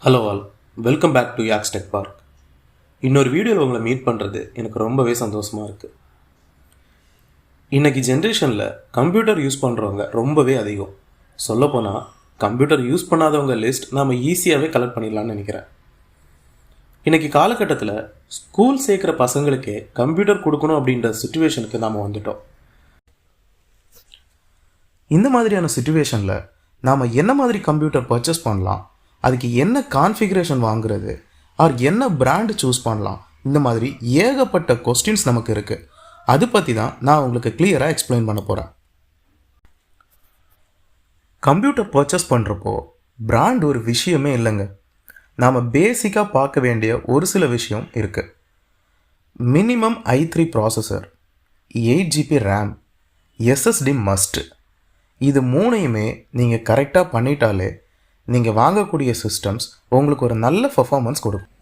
Hello all, welcome back to Yaks Tech Park. இன்னொரு வீடியோவில் உங்களை மீட் பண்ணுறது எனக்கு ரொம்பவே சந்தோஷமாக இருக்குது. இன்றைக்கி ஜென்ரேஷனில் கம்ப்யூட்டர் யூஸ் பண்ணுறவங்க ரொம்பவே அதிகம். சொல்லப்போனால் கம்ப்யூட்டர் யூஸ் பண்ணாதவங்க லிஸ்ட் நாம் ஈஸியாகவே கலெக்ட் பண்ணிடலான்னு நினைக்கிறேன். இன்றைக்கி காலகட்டத்தில் ஸ்கூல் சேர்க்குற பசங்களுக்கே கம்ப்யூட்டர் கொடுக்கணும் அப்படின்ற சுச்சுவேஷனுக்கு நாம் வந்துட்டோம். இந்த மாதிரியான சுச்சுவேஷனில் நாம் என்ன மாதிரி கம்ப்யூட்டர் பர்ச்சேஸ் பண்ணலாம், அதுக்கு என்ன கான்ஃபிகரேஷன் வாங்குறது, ஆர் என்ன பிராண்டு சூஸ் பண்ணலாம், இந்த மாதிரி ஏகப்பட்ட கொஸ்டின்ஸ் நமக்கு இருக்குது. அது பற்றி தான் நான் உங்களுக்கு கிளியராக எக்ஸ்பிளைன் பண்ண போகிறேன். கம்ப்யூட்டர் பர்ச்சேஸ் பண்ணுறப்போ பிராண்ட் ஒரு விஷயமே இல்லைங்க. நாம் பேசிக்காக பார்க்க வேண்டிய ஒரு சில விஷயம் இருக்குது. Minimum i3 processor, 8GB RAM, SSD must. இது மூணையுமே நீங்கள் கரெக்டாக பண்ணிட்டாலே நீங்கள் வாங்கக்கூடிய சிஸ்டம்ஸ் உங்களுக்கு ஒரு நல்ல பர்ஃபார்மன்ஸ் கொடுக்கும்.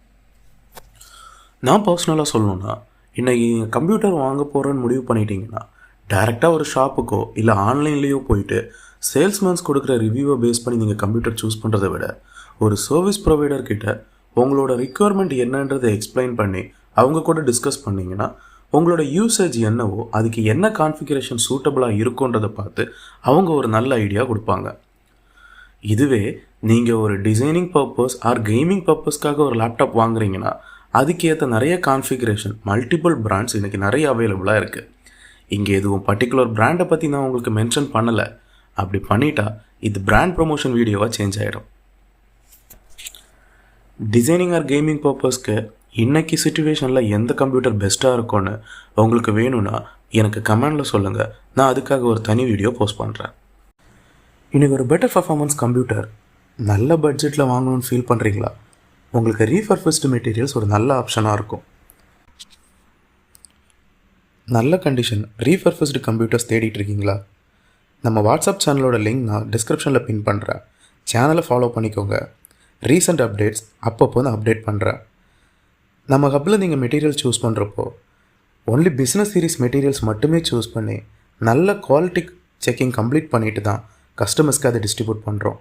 நான் பர்சனலாக சொல்லணுன்னா, இன்றைக்கி நீங்கள் கம்ப்யூட்டர் வாங்க போகிறோன்னு முடிவு பண்ணிட்டீங்கன்னா டேரெக்டாக ஒரு ஷாப்புக்கோ இல்லை ஆன்லைன்லேயோ போயிட்டு சேல்ஸ்மேன்ஸ் கொடுக்குற ரிவ்யூவை பேஸ் பண்ணி நீங்கள் கம்ப்யூட்டர் சூஸ் பண்ணுறதை விட ஒரு சர்வீஸ் ப்ரொவைடர்கிட்ட உங்களோட ரிக்குவயர்மெண்ட் என்னன்றதை எக்ஸ்பிளைன் பண்ணி அவங்க கூட டிஸ்கஸ் பண்ணிங்கன்னா உங்களோட யூசேஜ் என்னவோ அதுக்கு என்ன கான்ஃபிகரேஷன் சூட்டபுளாக இருக்குன்றதை பார்த்து அவங்க ஒரு நல்ல ஐடியா கொடுப்பாங்க. இதுவே நீங்கள் ஒரு டிசைனிங் பர்பஸ் ஆர் கேமிங் பர்பஸ்க்காக ஒரு லேப்டாப் வாங்குறீங்கன்னா அதுக்கேற்ற நிறைய கான்ஃபிகரேஷன் மல்டிபிள் பிராண்ட்ஸ் இன்றைக்கி நிறைய அவைலபிளாக இருக்குது. இங்கே எதுவும் பர்டிகுலர் பிராண்டை பற்றி நான் உங்களுக்கு மென்ஷன் பண்ணலை. அப்படி பண்ணிட்டா இது பிராண்ட் ப்ரொமோஷன் வீடியோவாக சேஞ்ச் ஆகிடும். டிசைனிங் ஆர் கேமிங் பர்பஸ்க்கு இன்றைக்கி சுச்சுவேஷனில் எந்த கம்ப்யூட்டர் பெஸ்ட்டாக இருக்கும்னு உங்களுக்கு வேணும்னா எனக்கு கமெண்டில் சொல்லுங்கள். நான் அதுக்காக ஒரு தனி வீடியோ போஸ்ட் பண்ணுறேன். இன்றைக்கி ஒரு பெட்டர் பர்ஃபார்மன்ஸ் கம்ப்யூட்டர் நல்ல பட்ஜெட்டில் வாங்கணும்னு ஃபீல் பண்ணுறீங்களா? உங்களுக்கு ரீஃபர்பிஷ்டு மெட்டீரியல்ஸ் ஒரு நல்ல ஆப்ஷனாக இருக்கும். நல்ல கண்டிஷன் ரீஃபர்பிஷ்டு கம்ப்யூட்டர்ஸ் தேடிட்டு இருக்கீங்களா? நம்ம வாட்ஸ்அப் சேனலோட லிங்க் நான் டிஸ்கிரிப்ஷனில் பின் பண்ணுறேன். சேனலை ஃபாலோ பண்ணிக்கோங்க. ரீசெண்ட் அப்டேட்ஸ் அப்பப்போ நான் அப்டேட் பண்ணுறேன். நம்ம ஹப்பில் நீங்கள் மெட்டீரியல் சூஸ் பண்ணுறப்போ ஒன்லி பிஸ்னஸ் சீரிஸ் மெட்டீரியல்ஸ் மட்டுமே சூஸ் பண்ணி நல்ல குவாலிட்டி செக்கிங் கம்ப்ளீட் பண்ணிட்டு தான் கஸ்டமர்ஸ்க்கு அதை டிஸ்ட்ரிபியூட் பண்ணுறோம்.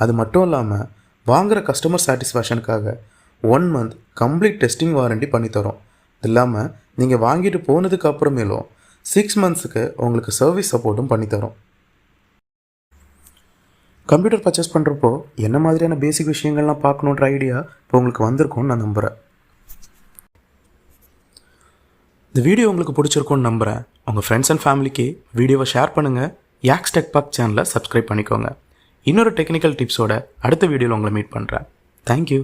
அது மட்டும் இல்லாமல் வாங்குகிற கஸ்டமர் சாட்டிஸ்ஃபேக்ஷனுக்காக 1 month கம்ப்ளீட் டெஸ்டிங் வாரண்டி பண்ணித்தரோம். இது இல்லாமல் நீங்கள் வாங்கிட்டு போனதுக்கு அப்புறமேலும் 6 monthsக்கு உங்களுக்கு சர்வீஸ் சப்போர்ட்டும் பண்ணித்தரோம். கம்ப்யூட்டர் பர்ச்சேஸ் பண்ணுறப்போ என்ன மாதிரியான பேசிக் விஷயங்கள்லாம் பார்க்கணுன்ற ஐடியா இப்போ உங்களுக்கு வந்திருக்கும்னு நான் நம்புகிறேன். இந்த வீடியோ உங்களுக்கு பிடிச்சிருக்கும்னு நம்புகிறேன். உங்கள் ஃப்ரெண்ட்ஸ் அண்ட் ஃபேமிலிக்கு வீடியோவை ஷேர் பண்ணுங்கள். யாக்ஸ் டெக் பார்க் சேனலை சப்ஸ்கிரைப் பண்ணிக்கோங்க. இன்னொரு டெக்னிக்கல் டிப்ஸோட அடுத்த வீடியோவில் உங்களை மீட் பண்ணுறேன். தேங்க்யூ.